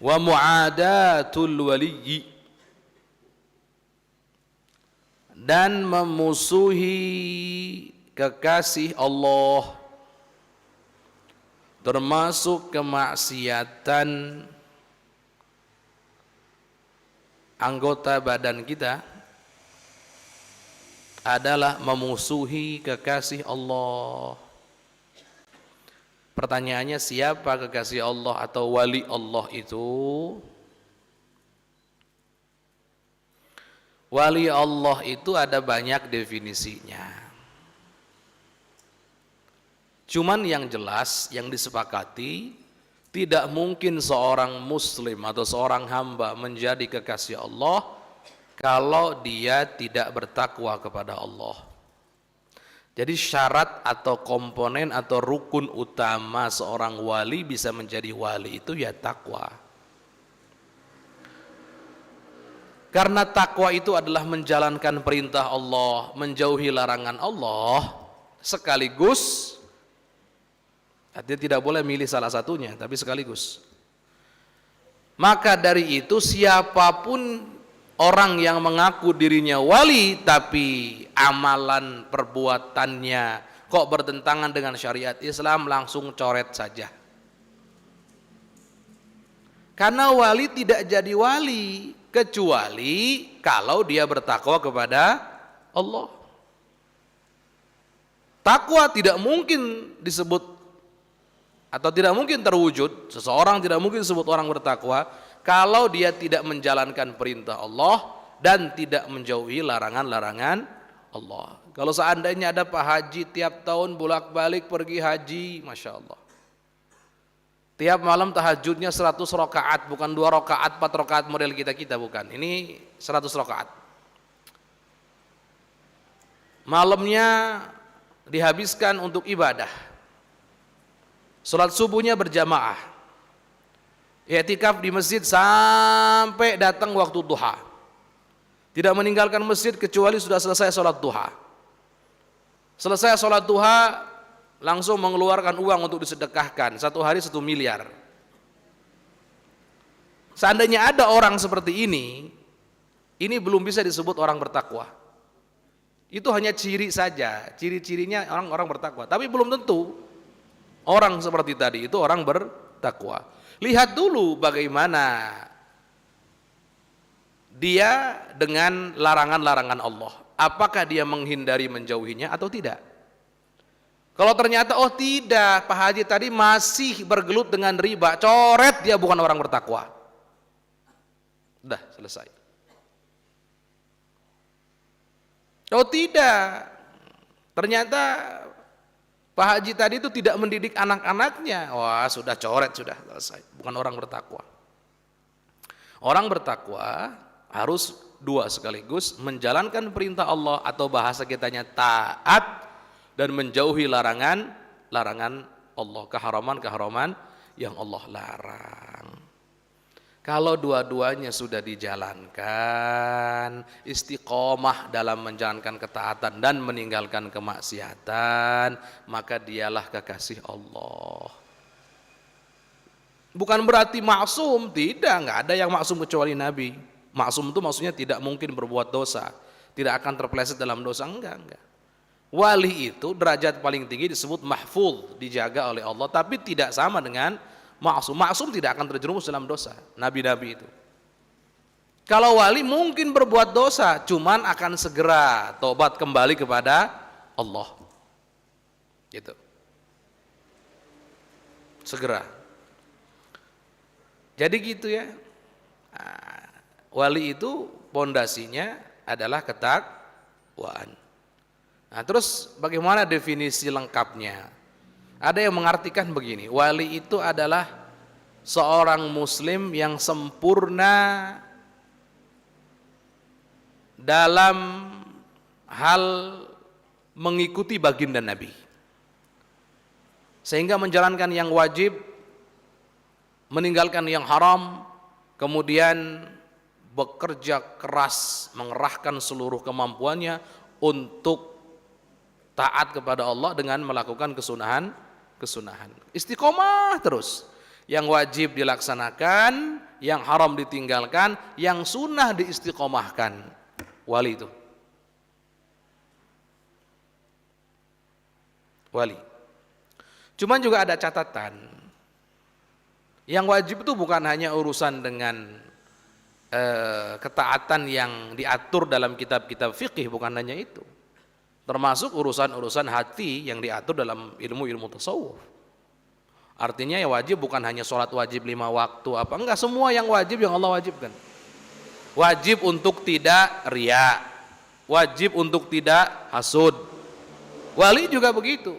wa mu'adatul waliyyi, dan memusuhi kekasih Allah, termasuk kemaksiatan anggota badan kita adalah memusuhi kekasih Allah. Pertanyaannya, siapa kekasih Allah atau wali Allah itu? Wali Allah itu ada banyak definisinya. Cuman yang jelas, yang disepakati, tidak mungkin seorang muslim atau seorang hamba menjadi kekasih Allah kalau dia tidak bertakwa kepada Allah. Jadi syarat atau komponen atau rukun utama seorang wali bisa menjadi wali itu ya takwa. Karena takwa itu adalah menjalankan perintah Allah, menjauhi larangan Allah, sekaligus, artinya tidak boleh milih salah satunya, tapi sekaligus. Maka dari itu siapapun orang yang mengaku dirinya wali tapi amalan perbuatannya kok bertentangan dengan syariat Islam, langsung coret saja. Karena wali tidak jadi wali kecuali kalau dia bertakwa kepada Allah. Takwa tidak mungkin disebut atau tidak mungkin terwujud, seseorang tidak mungkin disebut orang bertakwa kalau dia tidak menjalankan perintah Allah dan tidak menjauhi larangan-larangan Allah. Kalau seandainya ada Pak Haji tiap tahun bolak-balik pergi haji, Masya Allah, tiap malam tahajudnya 100 rakaat, bukan 2 rakaat, 4 rakaat model kita bukan. Ini 100 rakaat. Malamnya dihabiskan untuk ibadah. Salat subuhnya berjamaah. I'tikaf di masjid sampai datang waktu duha. Tidak meninggalkan masjid kecuali sudah selesai salat duha. Selesai salat duha langsung mengeluarkan uang untuk disedekahkan, 1 hari 1 miliar. Seandainya ada orang seperti ini belum bisa disebut orang bertakwa. Itu hanya ciri saja, ciri-cirinya orang-orang bertakwa, tapi belum tentu orang seperti tadi itu orang bertakwa. Lihat dulu bagaimana dia dengan larangan-larangan Allah, apakah dia menghindari menjauhinya atau tidak. Kalau ternyata oh tidak, Pak Haji tadi masih bergelut dengan riba, coret, dia bukan orang bertakwa. Udah selesai. Oh tidak, ternyata Pak Haji tadi itu tidak mendidik anak-anaknya, wah sudah coret, sudah selesai, bukan orang bertakwa. Orang bertakwa harus 2 sekaligus, menjalankan perintah Allah atau bahasa kitanya taat, dan menjauhi larangan Allah, keharaman yang Allah larang. Kalau dua-duanya sudah dijalankan, istiqomah dalam menjalankan ketaatan dan meninggalkan kemaksiatan, maka dialah kekasih Allah. Bukan berarti maksum, tidak, nggak ada yang maksum kecuali Nabi. Maksum itu maksudnya tidak mungkin berbuat dosa, tidak akan terpeleset dalam dosa, enggak. Wali itu derajat paling tinggi disebut mahfuz, dijaga oleh Allah, tapi tidak sama dengan maksum. Maksum tidak akan terjerumus dalam dosa, nabi-nabi itu. Kalau wali mungkin berbuat dosa, cuman akan segera tobat kembali kepada Allah. Gitu. Segera. Jadi gitu ya. Nah, wali itu pondasinya adalah ketakwaan. Nah, terus bagaimana definisi lengkapnya? Ada yang mengartikan begini, wali itu adalah seorang muslim yang sempurna dalam hal mengikuti baginda Nabi, sehingga menjalankan yang wajib, meninggalkan yang haram, kemudian bekerja keras, mengerahkan seluruh kemampuannya untuk taat kepada Allah dengan melakukan kesunahan. Istiqomah terus. Yang wajib dilaksanakan, yang haram ditinggalkan, yang sunnah diistiqomahkan. Wali itu. Wali. Cuman juga ada catatan. Yang wajib itu bukan hanya urusan dengan ketaatan yang diatur dalam kitab-kitab fikih, bukan hanya itu. Termasuk urusan-urusan hati yang diatur dalam ilmu-ilmu tasawuf. Artinya ya wajib bukan hanya sholat wajib 5 waktu apa, enggak, semua yang wajib yang Allah wajibkan. Wajib untuk tidak riya, wajib untuk tidak hasud. Wali juga begitu,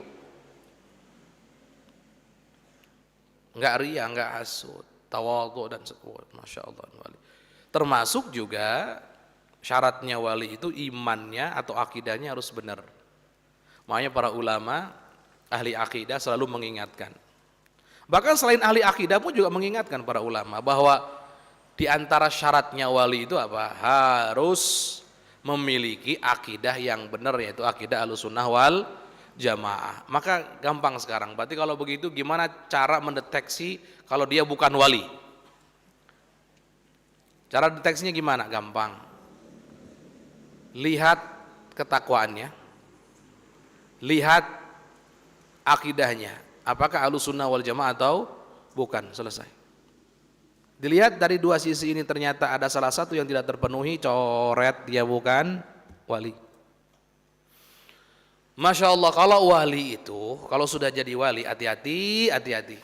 enggak riya, enggak hasud, tawadhu dan seterusnya. Masya Allah. Wali termasuk juga syaratnya wali itu imannya atau akidahnya harus benar. Makanya para ulama ahli akidah selalu mengingatkan. Bahkan selain ahli akidah pun juga mengingatkan para ulama bahwa di antara syaratnya wali itu apa? Harus memiliki akidah yang benar, yaitu akidah Ahlussunnah wal Jamaah. Maka gampang sekarang. Berarti kalau begitu gimana cara mendeteksi kalau dia bukan wali? Cara deteksinya gimana? Gampang. Lihat ketakwaannya, lihat akidahnya, apakah Ahlussunnah wal Jamaah atau bukan, selesai. Dilihat dari dua sisi ini, ternyata ada salah satu yang tidak terpenuhi, coret, dia bukan wali. Masya Allah, kalau wali itu, kalau sudah jadi wali, hati-hati, hati-hati.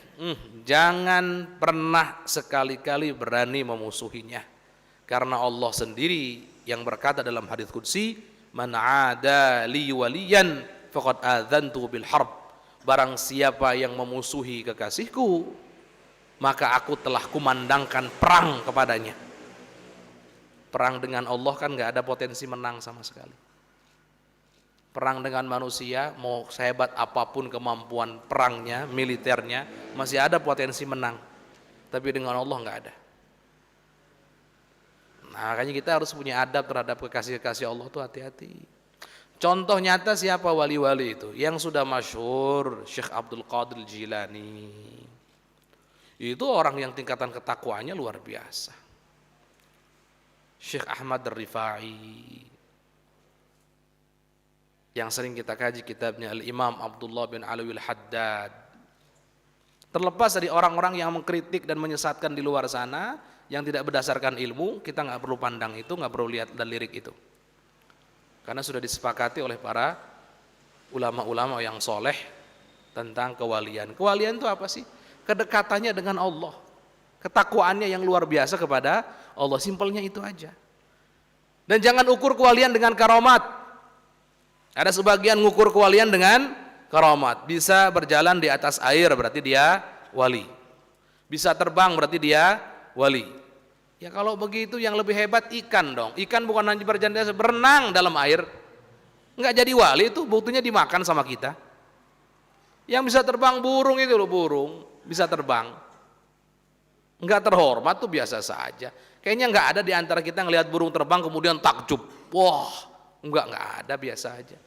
Jangan pernah sekali-kali berani memusuhinya. Karena Allah sendiri yang berkata dalam hadits qudsi, man ada li waliyan faqad adzantu bil harb. Barang siapa yang memusuhi kekasihku, maka aku telah kumandangkan perang kepadanya. Perang dengan Allah kan nggak ada potensi menang sama sekali. Perang dengan manusia, mau sehebat apapun kemampuan perangnya, militernya, masih ada potensi menang. Tapi dengan Allah nggak ada. Nah, makanya kita harus punya adab terhadap kekasih-kekasih Allah tuh, hati-hati. Contoh nyata siapa wali-wali itu? Yang sudah masyhur, Syekh Abdul Qadir Jilani. Itu orang yang tingkatan ketakwaannya luar biasa. Syekh Ahmad Ar-Rifai, yang sering kita kaji kitabnya Al-Imam Abdullah bin Alwi Al-Haddad. Terlepas dari orang-orang yang mengkritik dan menyesatkan di luar sana, yang tidak berdasarkan ilmu, kita nggak perlu pandang itu, nggak perlu lihat dan lirik itu. Karena sudah disepakati oleh para ulama-ulama yang soleh tentang kewalian. Kewalian itu apa sih? Kedekatannya dengan Allah, ketakwaannya yang luar biasa kepada Allah. Simpelnya itu aja. Dan jangan ukur kewalian dengan karamat. Ada sebagian ngukur kewalian dengan karamat. Bisa berjalan di atas air berarti dia wali. Bisa terbang berarti dia wali. Ya kalau begitu yang lebih hebat ikan dong. Ikan bukan hanya berjalan, berenang dalam air. Enggak jadi wali, itu buktinya dimakan sama kita. Yang bisa terbang burung itu loh, burung bisa terbang. Enggak terhormat tuh biasa saja. Kayaknya enggak ada di antara kita ngelihat burung terbang kemudian takjub. Wah, enggak ada, biasa aja.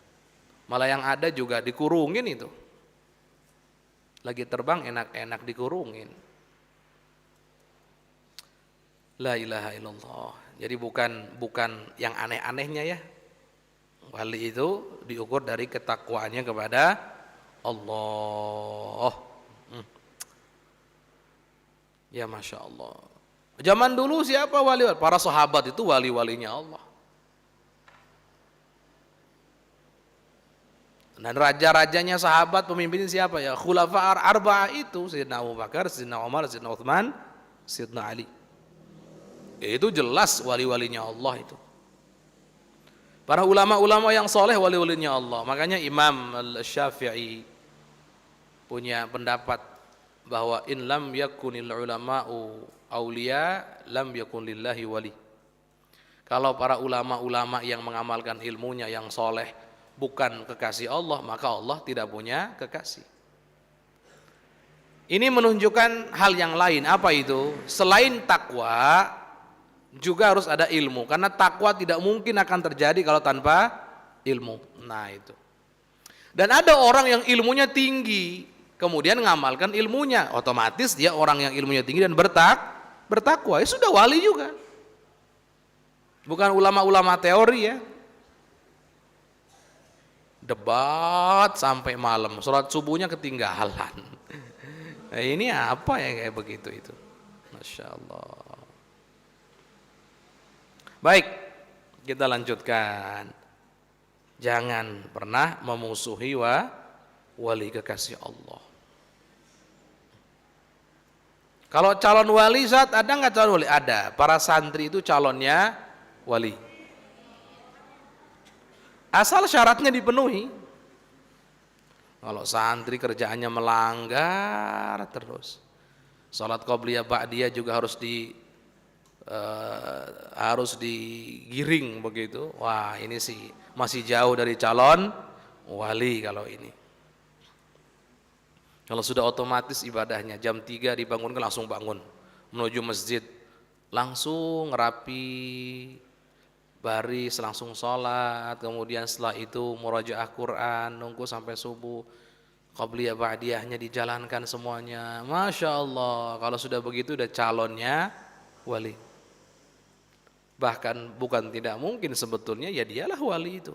Malah yang ada juga dikurungin itu. Lagi terbang enak-enak dikurungin. La ilaha illallah. Jadi bukan yang aneh-anehnya ya. Wali itu diukur dari ketakwaannya kepada Allah. Ya Masya Allah. Zaman dulu siapa wali? Para sahabat itu wali-walinya Allah. Dan raja-rajanya sahabat, pemimpinnya siapa ya? Khulafa arba'ah itu, Sayyidina Abu Bakar, Sayyidina Umar, Sayyidina Uthman, Sayyidina Ali. Itu jelas wali-walinya Allah itu. Para ulama-ulama yang soleh wali-walinya Allah. Makanya Imam Al-Syafi'i punya pendapat bahwa in lam yakunil ulama'u auliya lam yakun lillahi wali. Kalau para ulama-ulama yang mengamalkan ilmunya yang soleh bukan kekasih Allah, maka Allah tidak punya kekasih. Ini menunjukkan hal yang lain. Apa itu? Selain takwa juga harus ada ilmu, karena takwa tidak mungkin akan terjadi kalau tanpa ilmu. Nah itu. Dan ada orang yang ilmunya tinggi, kemudian ngamalkan ilmunya, otomatis dia orang yang ilmunya tinggi dan bertakwa, ya sudah wali juga. Bukan ulama-ulama teori ya. Debat sampai malam, sholat subuhnya ketinggalan. Nah, ini apa ya kayak begitu itu? Masya Allah. Baik, kita lanjutkan. Jangan pernah memusuhi wali kekasih Allah. Kalau calon wali, saat ada nggak calon wali? Ada. Para santri itu calonnya wali. Asal syaratnya dipenuhi. Kalau santri kerjaannya melanggar terus, salat qobliyah ba'diyah juga harus digiring begitu. Wah, ini sih masih jauh dari calon wali kalau ini. Kalau sudah otomatis ibadahnya jam 3 dibangunkan langsung bangun menuju masjid, langsung rapi, baris, langsung sholat, kemudian setelah itu murajaah Quran, nunggu sampai subuh, qobliyah ba'diyahnya dijalankan semuanya. Masya Allah, kalau sudah begitu udah calonnya wali. Bahkan bukan tidak mungkin sebetulnya ya dialah wali itu.